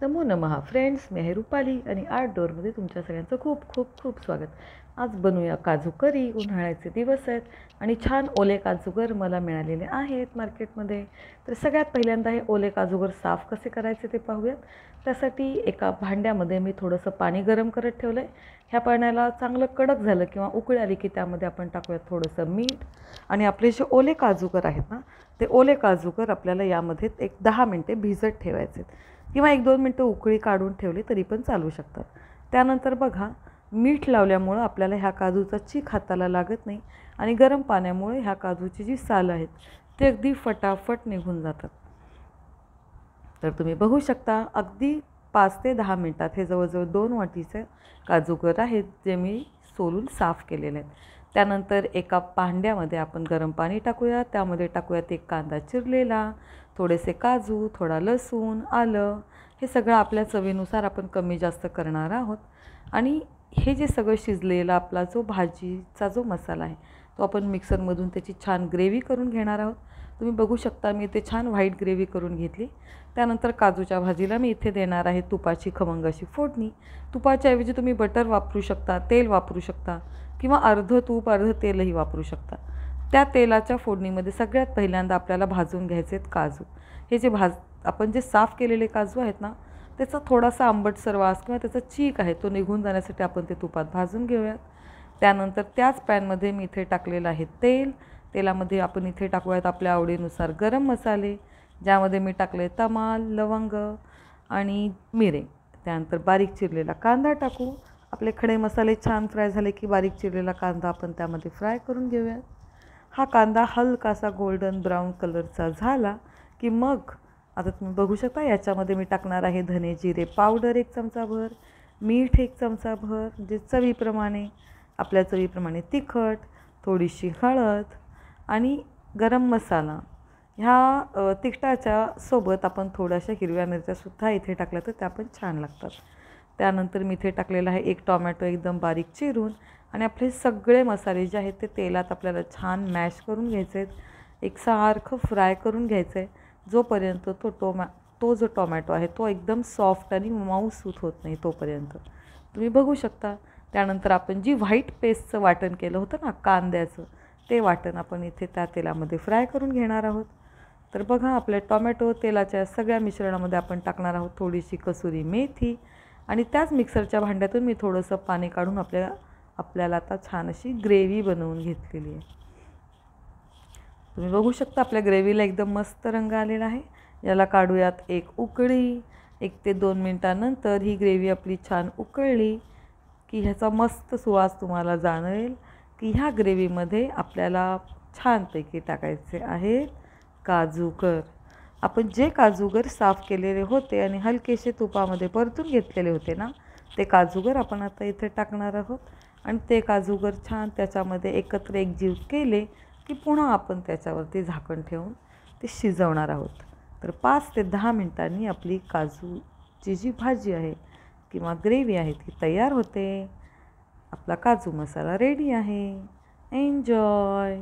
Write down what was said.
नमो नमः फ्रेंड्स, मी आहे रुपाली आणि आर्ट डोअरमध्ये तुमच्या सगळ्यांचं खूप खूप खूप स्वागत. आज बनवूया काजू करी. उन्हाळ्याचे दिवस आहेत आणि छान ओले काजूगर मला मिळालेले आहेत मार्केटमध्ये. तर सगळ्यात पहिल्यांदा हे ओले काजूगर साफ कसे करायचे ते पाहूयात. त्यासाठी एका भांड्यामध्ये मी थोडंसं पाणी गरम करत ठेवलं आहे. ह्या पाण्याला चांगलं कडक झालं किंवा उकळी आली की त्यामध्ये आपण टाकूयात थोडंसं मीठ आणि आपले जे ओले काजूगर आहेत ना, ते ओले काजूगर आपल्याला यामध्ये एक 10 मिनटे भिजत ठेवायचे किंवा 1-2 मिनटं उकळी काढून ठेवली तरी पण चालू शकतात. त्यानंतर बघा, मीठ लावल्यामुळं आपल्याला ह्या काजूचा चीक हाताला लागत नाही आणि गरम पाण्यामुळे ह्या काजूची जी सालं आहेत ते अगदी फटाफट निघून जातात. तर तुम्ही बघू शकता, अगदी 5 ते 10 मिनटात हे जवळजवळ 2 वाटीचे काजूगर आहेत जे मी सोलून साफ केलेले आहेत. त्यानंतर एका भांड्यामध्ये आपण गरम पाणी टाकूया. त्यामध्ये टाकूयात एक कांदा चिरलेला, थोडेसे काजू, थोडा लसूण, आलं, हे सगळं आपल्या चवीनुसार आपण कमी जास्त करणार आहोत. आणि हे जे सगळं शिजलेला आपला जो भाजीचा जो मसाला आहे तो आपण मिक्सरमधून त्याची छान ग्रेव्ही करून घेणार आहोत. तुम्ही बघू शकता, मी इथे छान व्हाईट ग्रेव्ही करून घेतली. त्यानंतर काजूच्या भाजीला मी इथे देणार आहे तुपाची खमंग अशी फोडणी. तुपाच्या ऐवजी तुम्ही बटर वापरू शकता, तेल वापरू शकता किंवा अर्धं तूप अर्धं तेलही वापरू शकता. त्या तेलाच्या फोडणीमध्ये सगळ्यात पहिल्यांदा आपल्याला भाजून घ्यायचे आहेत काजू. हे जे आपण जे साफ केलेले काजू आहेत ना, त्याचा थोडासा आंबटसर वास किंवा त्याचा चीक आहे तो निघून जाण्यासाठी आपण ते तुपात भाजून घेऊयात. त्यानंतर त्याच पॅनमध्ये मी इथे टाकलेलं आहे तेल. तेलामध्ये आपण इथे टाकूयात आपल्या आवडीनुसार गरम मसाले, ज्यामध्ये मी टाकले तमाल, लवंग आणि मिरे. त्यानंतर बारीक चिरलेला कांदा टाकू. आपले खडे मसाले छान फ्राय झाले की बारीक चिरलेला कांदा आपण त्यामध्ये फ्राय करून घेऊयात. हा कांदा हलकासा गोल्डन ब्राऊन कलरचा झाला की मग आता तुम्ही बघू शकता, याच्यामध्ये मी टाकणार आहे धने जिरे पावडर 1 चमचाभर, मीठ 1 चमचाभर, म्हणजे चवीप्रमाणे, आपल्या चवीप्रमाणे तिखट, थोडीशी हळद आणि गरम मसाला. ह्या तिखटाच्या सोबत आपण थोड्याशा हिरव्या मिरच्यासुद्धा इथे टाकल्या तर त्या पण छान लागतात. त्यानंतर मी इथे टाकलेला आहे 1 टोमॅटो एकदम बारीक चिरून आणि आपले सगळे मसाले जे आहेत ते तेलात आपल्याला छान मॅश करून घ्यायचे आहेत. एकसारखं फ्राय करून घ्यायचं आहे जोपर्यंत तो जो टोमॅटो आहे तो एकदम सॉफ्ट आणि मऊसूत होत नाही तोपर्यंत. तुम्ही बघू शकता. त्यानंतर आपण जी व्हाईट पेस्टचं वाटण केलं होतं ना कांद्याचं, ते वाटण आपण इथे त्या तेलामध्ये फ्राय करून घेणार आहोत. तर बघा, आपल्या टोमॅटो तेलाच्या सगळ्या मिश्रणामध्ये आपण टाकणार आहोत थोडीशी कसुरी मेथी आणि त्याच मिक्सरच्या भांड्यातून मी थोडंसं पाणी काढून आपल्याला आता छान अशी ग्रेव्ही बनवून घेतलेली आहे. तुम्ही बघू शकता, आपल्या ग्रेव्हीला एकदम मस्त रंग आलेला आहे. याला काढूयात एक उकळी. 1 ते 2 मिनटानंतर ही ग्रेव्ही आपली छान उकळली की ह्याचा मस्त सुवास तुम्हाला जाणवेल की ह्या ग्रेव्हीमध्ये आपल्याला छानपैकी टाकायचे आहेत काजूगर. आपण जे काजूगर साफ केलेले होते आणि हलकेसे तुपामध्ये परतून घेतलेले होते ना, ते काजूगर आपण आता इथे टाकणार आहोत आणि ते काजूगर छान त्याच्यामध्ये एकत्र एकजीव केले की पुन्हा आपण त्याच्यावरती झाकण ठेवून ते शिजवणार आहोत. तर 5 ते 10 मिनटांनी आपली काजूची जी भाजी आहे किंवा ग्रेव्ही आहे ती तयार होते. आपला काजू मसाला रेडी आहे. एन्जॉय.